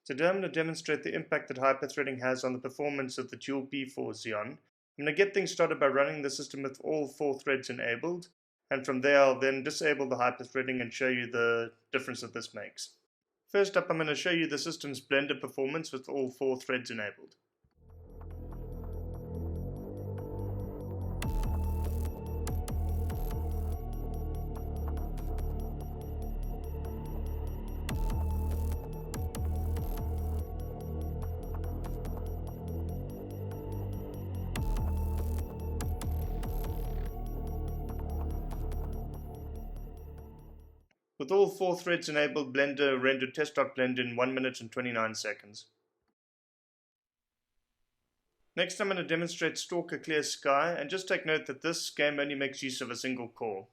Today I'm going to demonstrate the impact that hyperthreading has on the performance of the Dual P4 Xeon. I'm going to get things started by running the system with all 4 threads enabled, and from there I'll then disable the hyperthreading and show you the difference that this makes. First up, I'm going to show you the system's Blender performance with all 4 threads enabled. With all 4 threads enabled, Blender rendered test.blend in 1 minute and 29 seconds. Next I'm going to demonstrate Stalker Clear Sky, and just take note that this game only makes use of a single core.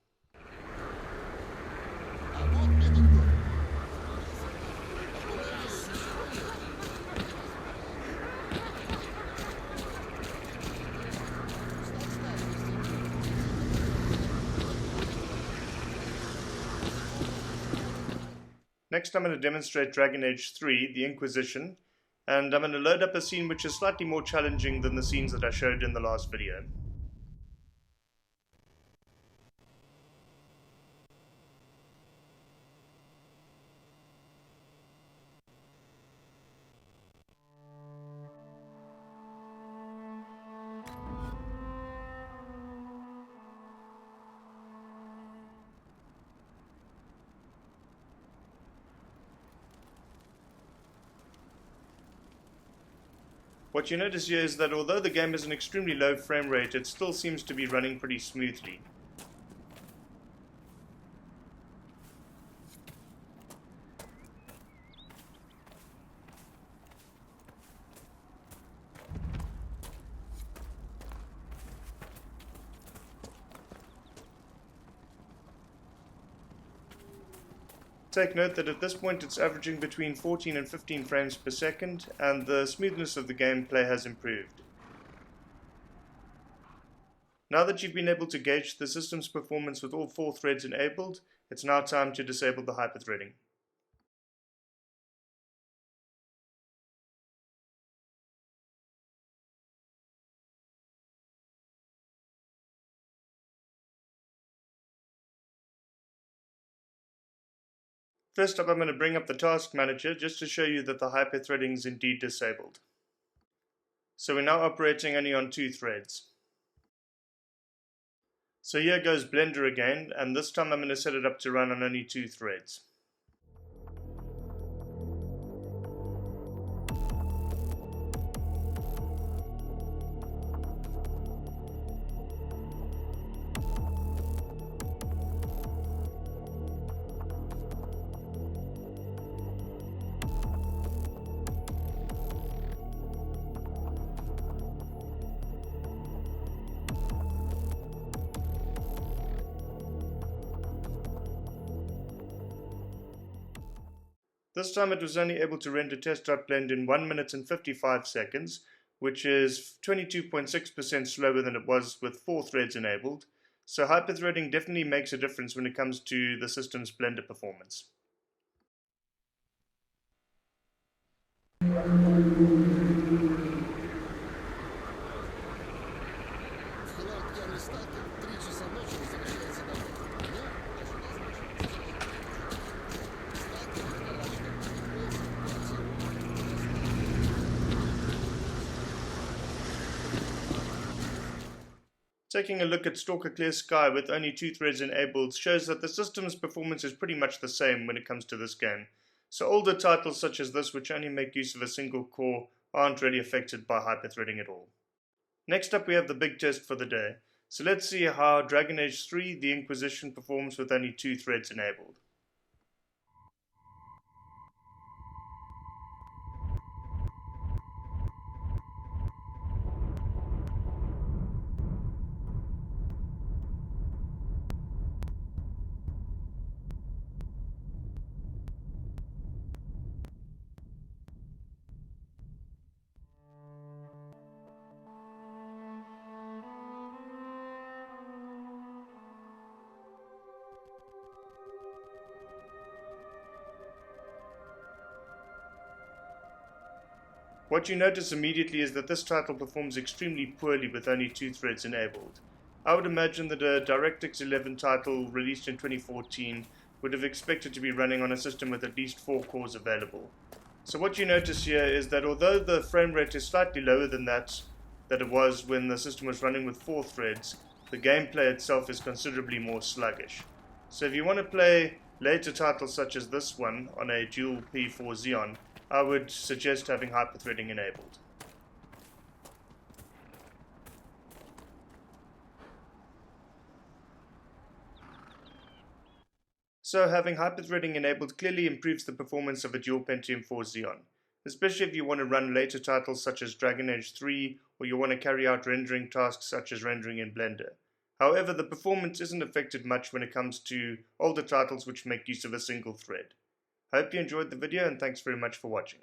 Next I'm going to demonstrate Dragon Age 3, the Inquisition, and I'm going to load up a scene which is slightly more challenging than the scenes that I showed in the last video. What you notice here is that although the game has an extremely low frame rate, it still seems to be running pretty smoothly. Take note that at this point it's averaging between 14 and 15 frames per second, and the smoothness of the gameplay has improved. Now that you've been able to gauge the system's performance with all 4 threads enabled, it's now time to disable the hyperthreading. First up, I'm going to bring up the task manager just to show you that the hyperthreading is indeed disabled. So we're now operating only on 2 threads. So here goes Blender again, and this time I'm going to set it up to run on only 2 threads. This time it was only able to render test.blend in 1 minute and 55 seconds, which is 22.6% slower than it was with 4 threads enabled, so hyperthreading definitely makes a difference when it comes to the system's Blender performance. Taking a look at Stalker Clear Sky with only 2 threads enabled shows that the system's performance is pretty much the same when it comes to this game. So older titles such as this, which only make use of a single core, aren't really affected by hyperthreading at all. Next up we have the big test for the day. So let's see how Dragon Age 3, the Inquisition, performs with only 2 threads enabled. What you notice immediately is that this title performs extremely poorly with only 2 threads enabled. I would imagine that a DirectX 11 title released in 2014 would have expected to be running on a system with at least 4 cores available. So what you notice here is that although the frame rate is slightly lower than that it was when the system was running with 4 threads, the gameplay itself is considerably more sluggish. So if you want to play later titles such as this one on a Dual P4 Xeon, I would suggest having hyperthreading enabled. So having hyperthreading enabled clearly improves the performance of a Dual Pentium 4 Xeon, especially if you want to run later titles such as Dragon Age 3 or you want to carry out rendering tasks such as rendering in Blender. However, the performance isn't affected much when it comes to older titles which make use of a single thread. I hope you enjoyed the video and thanks very much for watching.